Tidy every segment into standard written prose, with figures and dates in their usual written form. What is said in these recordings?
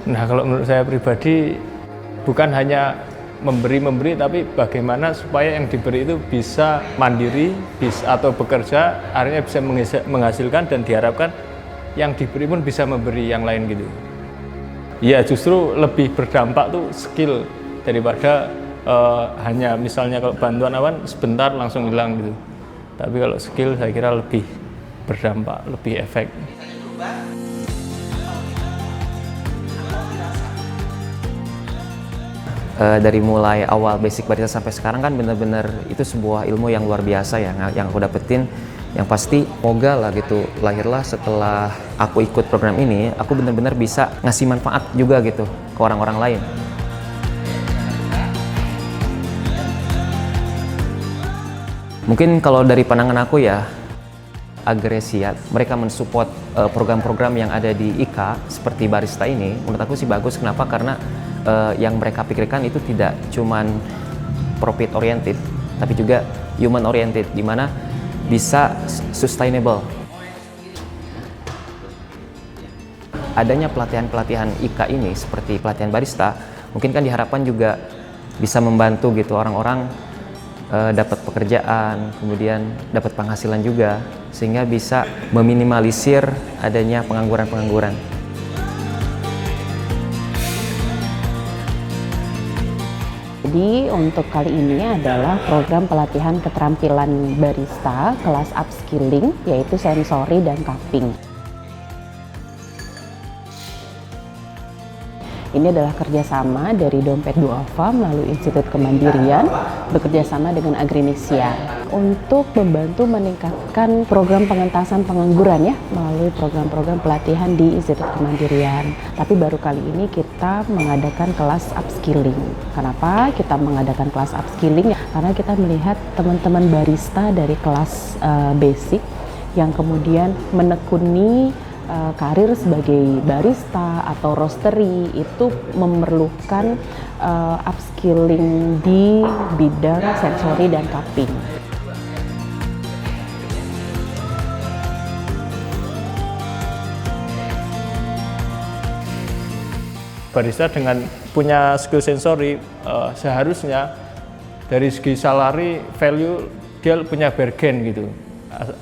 Nah, kalau menurut saya pribadi bukan hanya memberi, tapi bagaimana supaya yang diberi itu bisa mandiri, atau bekerja, akhirnya bisa menghasilkan dan diharapkan yang diberi pun bisa memberi yang lain gitu. Ya justru lebih berdampak tuh skill daripada hanya misalnya kalau bantuan awan sebentar langsung hilang gitu. Tapi kalau skill saya kira lebih berdampak, lebih efek. Dari mulai awal basic barista sampai sekarang kan benar-benar itu sebuah ilmu yang luar biasa ya yang aku dapetin. Yang pasti moga lah gitu, lahirlah setelah aku ikut program ini, aku benar-benar bisa ngasih manfaat juga gitu ke orang-orang lain. Mungkin kalau dari pandangan aku ya, Agresia, mereka mensupport program-program yang ada di IKA seperti barista ini, menurut aku sih bagus. Kenapa? Karena yang mereka pikirkan itu tidak cuman profit oriented, tapi juga human oriented, di mana bisa sustainable. Adanya pelatihan-pelatihan IKA ini seperti pelatihan barista, mungkin kan diharapkan juga bisa membantu gitu orang-orang dapat pekerjaan, kemudian dapat penghasilan juga, sehingga bisa meminimalisir adanya pengangguran-pengangguran. Jadi untuk kali ini adalah program pelatihan keterampilan barista kelas upskilling, yaitu sensori dan cupping. Ini adalah kerjasama dari Dompet Duafa melalui Institut Kemandirian bekerjasama dengan Agresia untuk membantu meningkatkan program pengentasan pengangguran ya melalui program-program pelatihan di Institut Kemandirian. Tapi baru kali ini kita mengadakan kelas upskilling. Kenapa kita mengadakan kelas upskilling? Karena kita melihat teman-teman barista dari kelas basic yang kemudian menekuni karir sebagai barista atau roastery itu memerlukan upskilling di bidang sensori dan cupping. Barista dengan punya skill sensori seharusnya dari segi salary value dia punya bargain gitu.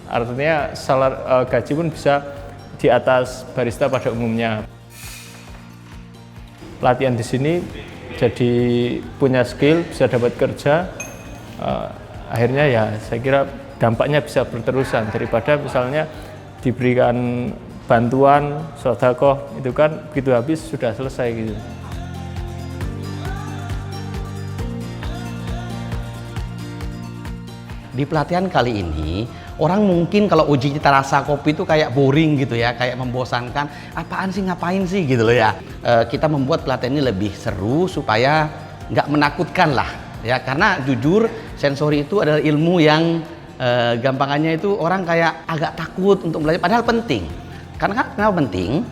Artinya gaji pun bisa di atas barista pada umumnya. Pelatihan di sini jadi punya skill, bisa dapat kerja, akhirnya ya saya kira dampaknya bisa berterusan daripada misalnya diberikan bantuan, sedekah itu kan begitu habis sudah selesai gitu. Di pelatihan kali ini, orang mungkin kalau uji cita rasa kopi itu kayak boring gitu ya, kayak membosankan. Apaan sih, ngapain sih gitu loh ya. Kita membuat pelatihan ini lebih seru supaya nggak menakutkan lah ya. Karena jujur sensori itu adalah ilmu yang gampangannya itu orang kayak agak takut untuk belajar. Padahal penting. Karena kenapa penting?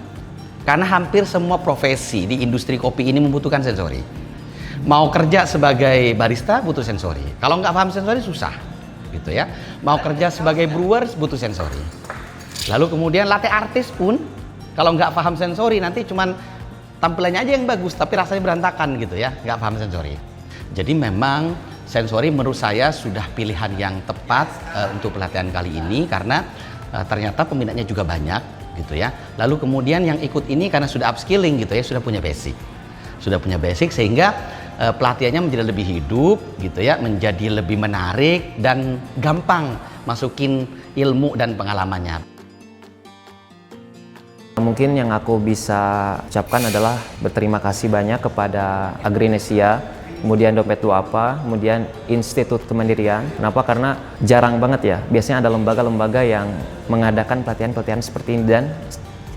Karena hampir semua profesi di industri kopi ini membutuhkan sensori. Mau kerja sebagai barista butuh sensori. Kalau nggak paham sensori susah. Gitu ya, mau kerja sebagai brewer butuh sensori. Lalu kemudian latte artis pun kalau nggak paham sensori nanti cuman tampilannya aja yang bagus tapi rasanya berantakan gitu ya, nggak paham sensori. Jadi memang sensori menurut saya sudah pilihan yang tepat untuk pelatihan kali ini karena ternyata peminatnya juga banyak gitu ya. Lalu kemudian yang ikut ini karena sudah upskilling gitu ya, sudah punya basic sehingga pelatihannya menjadi lebih hidup gitu ya, menjadi lebih menarik dan gampang masukin ilmu dan pengalamannya. Mungkin yang aku bisa ucapkan adalah berterima kasih banyak kepada Agresia, kemudian Dompet Duafa, kemudian Institut Kemandirian. Kenapa? Karena jarang banget ya, biasanya ada lembaga-lembaga yang mengadakan pelatihan-pelatihan seperti ini dan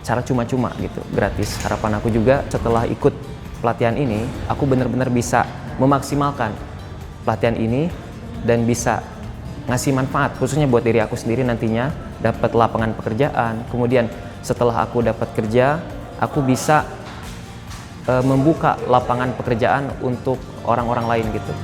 secara cuma-cuma gitu, gratis. Harapan aku juga setelah ikut pelatihan ini, aku benar-benar bisa memaksimalkan pelatihan ini dan bisa ngasih manfaat khususnya buat diri aku sendiri nantinya, dapat lapangan pekerjaan. Kemudian setelah aku dapat kerja, aku bisa membuka lapangan pekerjaan untuk orang-orang lain gitu.